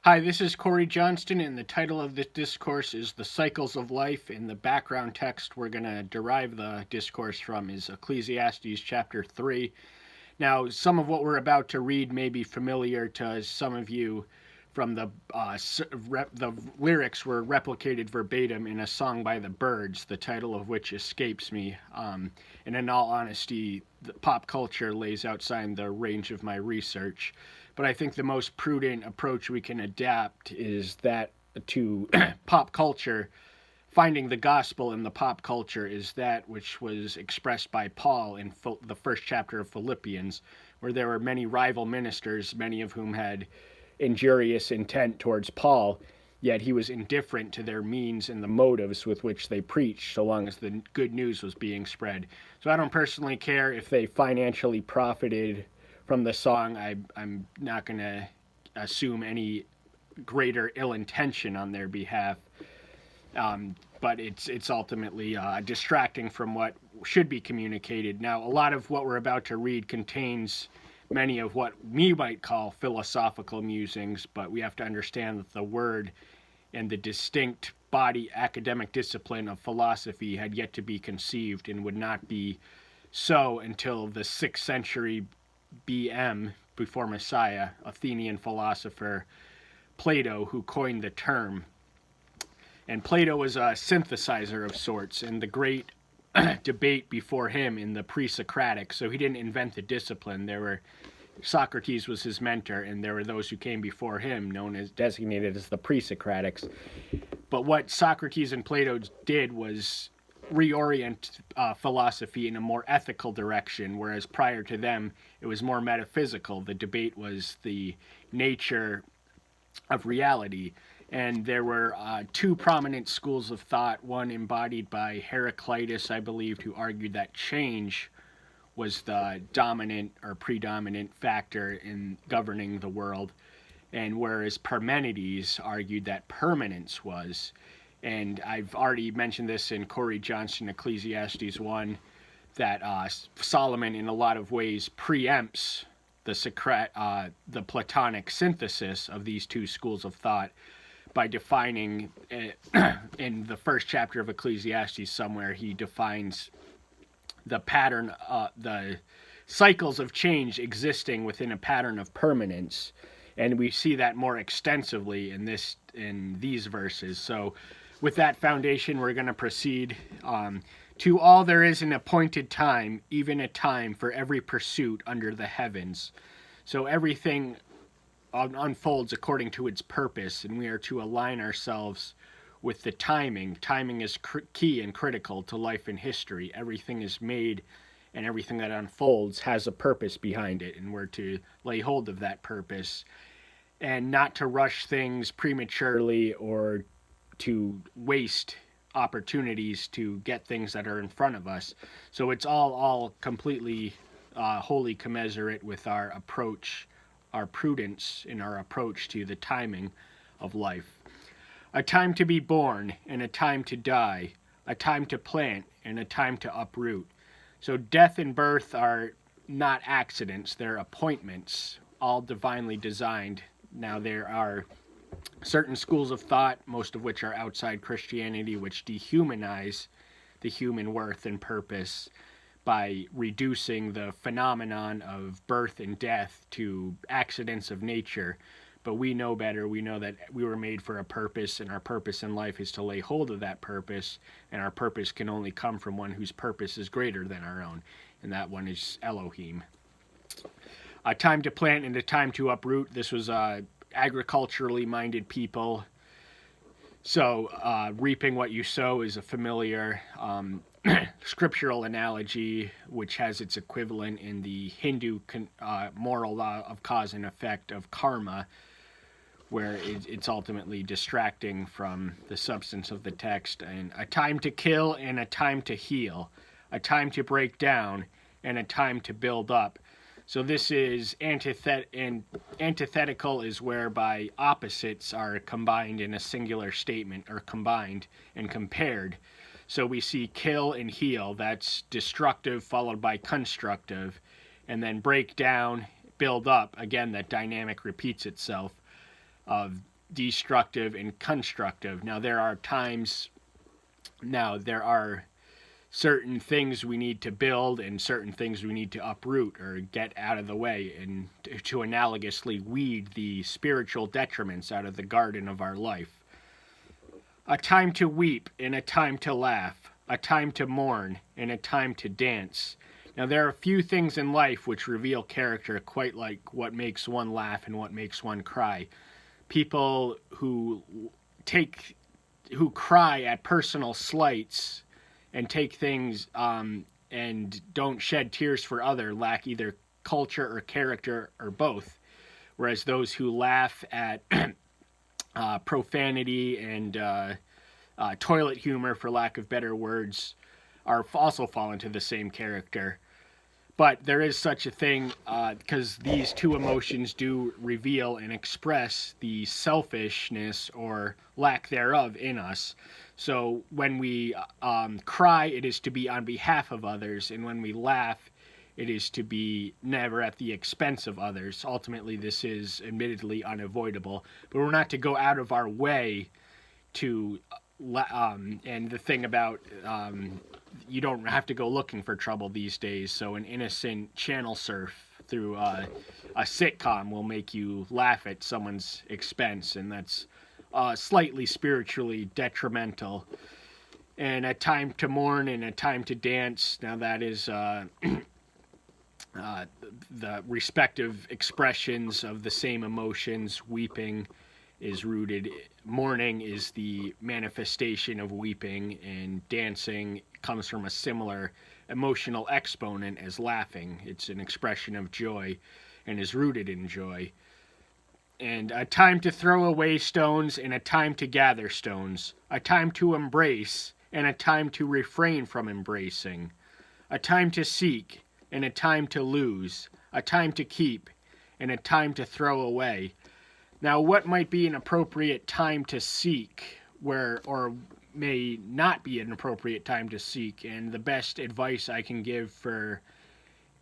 Hi, this is Corey Johnston, and the title of this discourse is The Cycles of Life. And the background text we're going to derive the discourse from is Ecclesiastes chapter 3. Now, some of what we're about to read may be familiar to some of you from the lyrics were replicated verbatim in a song by the Byrds, the title of which escapes me. And in all honesty, the pop culture lays outside the range of my research. But I think the most prudent approach we can adapt is that to pop culture. Finding the gospel in the pop culture is that which was expressed by Paul in the first chapter of Philippians, where there were many rival ministers, many of whom had injurious intent towards Paul, yet he was indifferent to their means and the motives with which they preached, so long as the good news was being spread. So I don't personally care if they financially profited from the song. I'm not going to assume any greater ill intention on their behalf. But it's ultimately distracting from what should be communicated. Now, a lot of what we're about to read contains many of what we might call philosophical musings, but we have to understand that the word and the distinct body academic discipline of philosophy had yet to be conceived and would not be so until the 6th century BM, before Messiah, Athenian philosopher Plato, who coined the term. And Plato was a synthesizer of sorts, and the great debate before him in the pre-Socratic. So he didn't invent the discipline. Socrates was his mentor, and there were those who came before him, designated as the pre-Socratics. But what Socrates and Plato did was reorient philosophy in a more ethical direction, whereas prior to them it was more metaphysical. The debate was the nature of reality. And there were two prominent schools of thought, one embodied by Heraclitus, I believe, who argued that change was the dominant or predominant factor in governing the world, and whereas Parmenides argued that permanence was. And I've already mentioned this in Corey Johnston, Ecclesiastes 1, that Solomon in a lot of ways preempts the Platonic synthesis of these two schools of thought by defining, in the first chapter of Ecclesiastes somewhere, he defines the pattern, the cycles of change existing within a pattern of permanence. And we see that more extensively in these verses. So with that foundation, we're going to proceed. To all there is an appointed time, even a time for every pursuit under the heavens. So everything unfolds according to its purpose, and we are to align ourselves with the timing. Timing is key and critical to life and history. Everything is made, and everything that unfolds has a purpose behind it, and we're to lay hold of that purpose and not to rush things prematurely or to waste opportunities to get things that are in front of us. So it's all completely wholly commensurate with our approach, our prudence in our approach to the timing of life. A time to be born and a time to die, a time to plant and a time to uproot. So death and birth are not accidents, they're appointments, all divinely designed. Now there are certain schools of thought, most of which are outside Christianity, which dehumanize the human worth and purpose by reducing the phenomenon of birth and death to accidents of nature. But we know better. We know that we were made for a purpose, and our purpose in life is to lay hold of that purpose, and our purpose can only come from one whose purpose is greater than our own, and that one is Elohim. A time to plant and a time to uproot. This was agriculturally minded people. So reaping what you sow is a familiar scriptural analogy, which has its equivalent in the Hindu moral law of cause and effect of karma, where it's ultimately distracting from the substance of the text. And a time to kill and a time to heal, a time to break down and a time to build up. So this is antithetical is whereby opposites are combined in a singular statement, or combined and compared. So we see kill and heal, that's destructive followed by constructive, and then break down, build up. Again, that dynamic repeats itself of destructive and constructive. Now there are certain things we need to build and certain things we need to uproot or get out of the way, and to analogously weed the spiritual detriments out of the garden of our life. A time to weep and a time to laugh, a time to mourn and a time to dance. Now there are few things in life which reveal character quite like what makes one laugh and what makes one cry. People who cry at personal slights and take things and don't shed tears for others lack either culture or character or both. Whereas those who laugh at profanity and toilet humor, for lack of better words, are also fall into the same character. But there is such a thing, because these two emotions do reveal and express the selfishness or lack thereof in us. So when we cry, it is to be on behalf of others, and when we laugh, it is to be never at the expense of others. Ultimately, this is admittedly unavoidable, but we're not to go out of our way to, and the thing about, you don't have to go looking for trouble these days, so an innocent channel surf through a sitcom will make you laugh at someone's expense, and that's slightly spiritually detrimental. And a time to mourn and a time to dance, now that is the respective expressions of the same emotions. Weeping is rooted, mourning is the manifestation of weeping, and dancing comes from a similar emotional exponent as laughing. It's an expression of joy and is rooted in joy. And a time to throw away stones and a time to gather stones, a time to embrace and a time to refrain from embracing, a time to seek and a time to lose, a time to keep and a time to throw away. Now, what might be an appropriate time to seek, or may not be an appropriate time to seek, and the best advice I can give for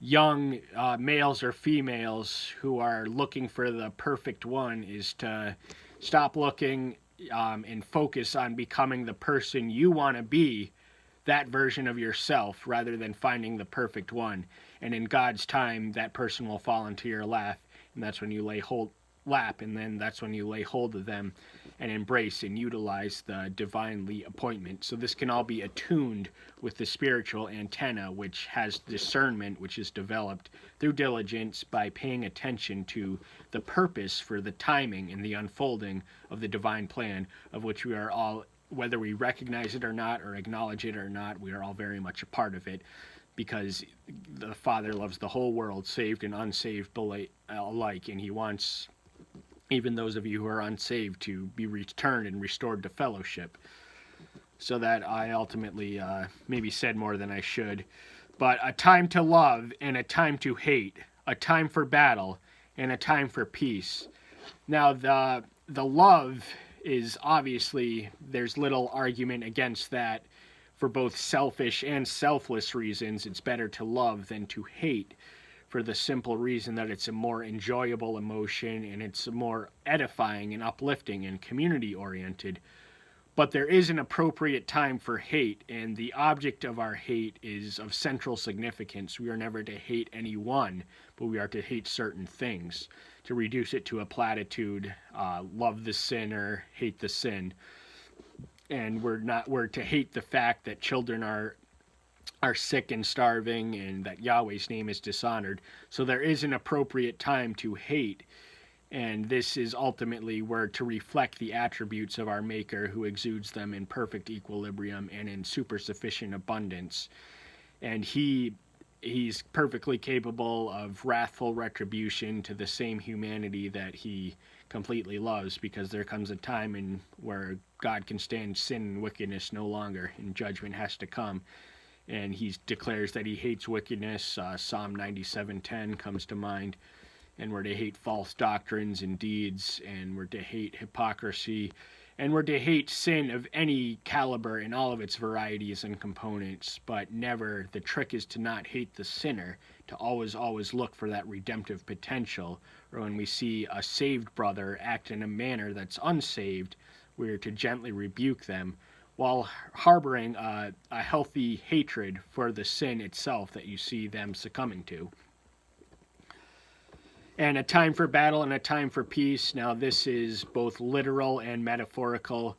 young males or females who are looking for the perfect one is to stop looking and focus on becoming the person you want to be, that version of yourself, rather than finding the perfect one. And in God's time, that person will fall into your lap, and that's when you lay hold of them and embrace and utilize the divinely appointment. So this can all be attuned with the spiritual antenna, which has discernment, which is developed through diligence by paying attention to the purpose for the timing and the unfolding of the divine plan, of which we are all, whether we recognize it or not or acknowledge it or not, we are all very much a part of it, because the Father loves the whole world, saved and unsaved alike, and he wants even those of you who are unsaved to be returned and restored to fellowship. So that I ultimately maybe said more than I should. But a time to love and a time to hate, a time for battle and a time for peace. Now the love is obviously, there's little argument against that. For both selfish and selfless reasons, it's better to love than to hate, for the simple reason that it's a more enjoyable emotion and it's more edifying and uplifting and community oriented. But there is an appropriate time for hate, and the object of our hate is of central significance. We are never to hate anyone, but we are to hate certain things. To reduce it to a platitude, love the sinner, hate the sin. And we're to hate the fact that children are sick and starving, and that Yahweh's name is dishonored. So there is an appropriate time to hate, and this is ultimately where to reflect the attributes of our Maker, who exudes them in perfect equilibrium and in super sufficient abundance. And he's perfectly capable of wrathful retribution to the same humanity that he completely loves, because there comes a time where God can stand sin and wickedness no longer, and judgment has to come. And he declares that he hates wickedness. Psalm 97:10 comes to mind. And we're to hate false doctrines and deeds, and we're to hate hypocrisy, and we're to hate sin of any caliber in all of its varieties and components. But never, the trick is to not hate the sinner, to always look for that redemptive potential, or when we see a saved brother act in a manner that's unsaved, we are to gently rebuke them while harboring a healthy hatred for the sin itself that you see them succumbing to. And a time for battle and a time for peace. Now, this is both literal and metaphorical.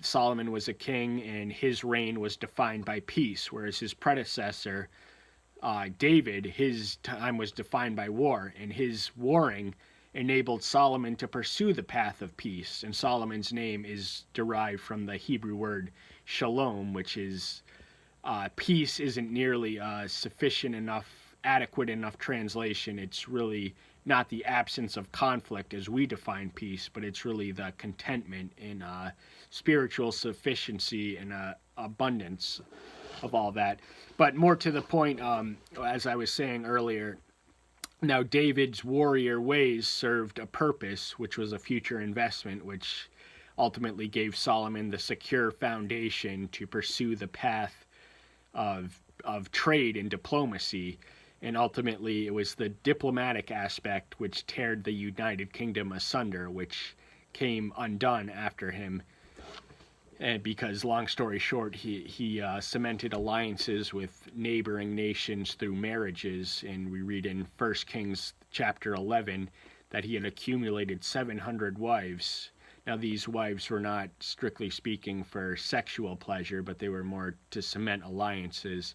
Solomon was a king, and his reign was defined by peace, whereas his predecessor, David, his time was defined by war, and his warring enabled Solomon to pursue the path of peace. And Solomon's name is derived from the Hebrew word shalom, which is peace isn't nearly sufficient enough, adequate enough translation. It's really not the absence of conflict as we define peace, but it's really the contentment in spiritual sufficiency and abundance of all that. But more to the point, as I was saying earlier, now David's warrior ways served a purpose, which was a future investment, which ultimately gave Solomon the secure foundation to pursue the path of trade and diplomacy. And ultimately, it was the diplomatic aspect which teared the United Kingdom asunder, which came undone after him. And because, long story short, he cemented alliances with neighboring nations through marriages. And we read in 1 Kings chapter 11 that he had accumulated 700 wives. Now, these wives were not, strictly speaking, for sexual pleasure, but they were more to cement alliances.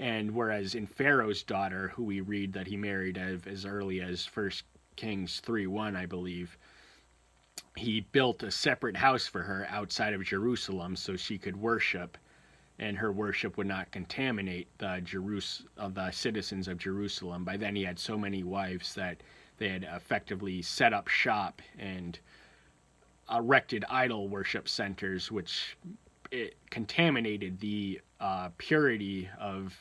And whereas in Pharaoh's daughter, who we read that he married as early as 1 Kings 3:1, I believe, he built a separate house for her outside of Jerusalem so she could worship, and her worship would not contaminate the citizens of Jerusalem. By then he had so many wives that they had effectively set up shop and erected idol worship centers, which it contaminated the purity of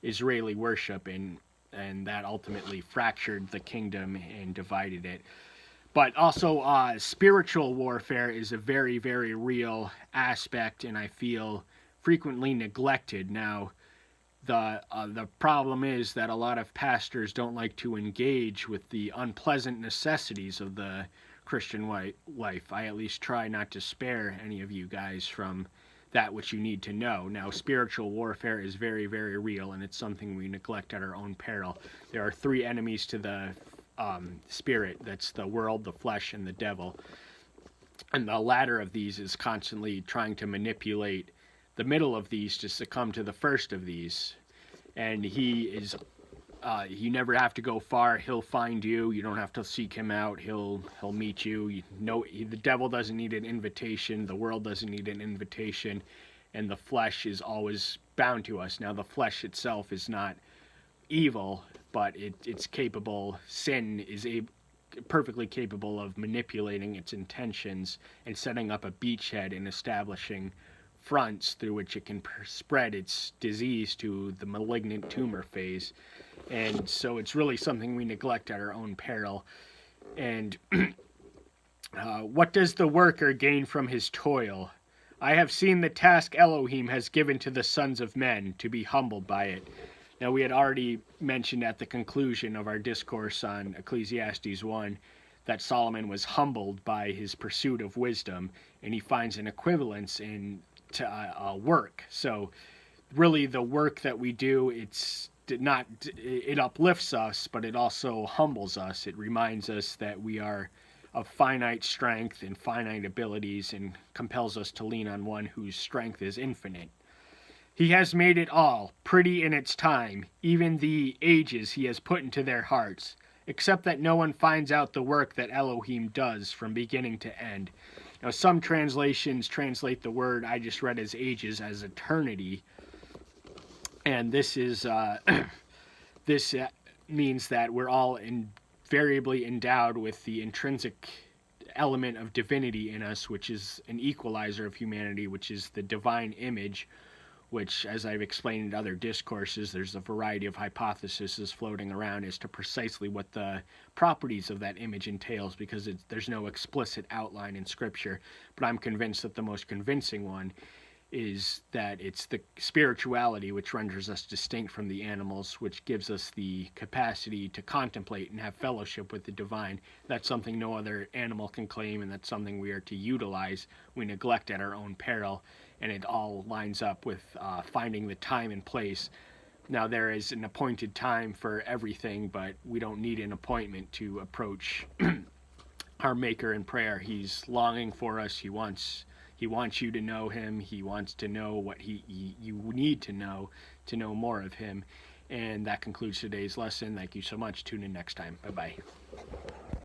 Israeli worship, and that ultimately fractured the kingdom and divided it. But also, spiritual warfare is a very, very real aspect, and I feel frequently neglected. Now, the problem is that a lot of pastors don't like to engage with the unpleasant necessities of the Christian life. I at least try not to spare any of you guys from that which you need to know. Now, spiritual warfare is very, very real, and it's something we neglect at our own peril. There are three enemies to the spirit. That's the world, the flesh, and the devil. And the latter of these is constantly trying to manipulate the middle of these to succumb to the first of these. And you never have to go far. He'll find you. You don't have to seek him out. He'll meet you. The devil doesn't need an invitation. The world doesn't need an invitation. And the flesh is always bound to us. Now, the flesh itself is not evil, but it's capable. Sin is perfectly capable of manipulating its intentions and setting up a beachhead and establishing fronts through which it can spread its disease to the malignant tumor phase. And so it's really something we neglect at our own peril. And what does the worker gain from his toil? I have seen the task Elohim has given to the sons of men, to be humbled by it. Now, we had already mentioned at the conclusion of our discourse on Ecclesiastes 1 that Solomon was humbled by his pursuit of wisdom, and he finds an equivalence in work. So really the work that we do, it uplifts us, but it also humbles us. It reminds us that we are of finite strength and finite abilities, and compels us to lean on one whose strength is infinite. He has made it all pretty in its time, even the ages he has put into their hearts, except that no one finds out the work that Elohim does from beginning to end. Now, some translations translate the word I just read as ages as eternity, and this means that we're all invariably endowed with the intrinsic element of divinity in us, which is an equalizer of humanity, which is the divine image, which, as I've explained in other discourses, there's a variety of hypotheses floating around as to precisely what the properties of that image entails, because there's no explicit outline in Scripture. But I'm convinced that the most convincing one is that it's the spirituality which renders us distinct from the animals, which gives us the capacity to contemplate and have fellowship with the divine. That's something no other animal can claim, and that's something we are to utilize. We neglect at our own peril, and it all lines up with finding the time and place. Now, there is an appointed time for everything, but we don't need an appointment to approach our Maker in prayer. He's longing for us. He wants you to know him. He wants to know what you need to know more of him. And that concludes today's lesson. Thank you so much. Tune in next time. Bye bye.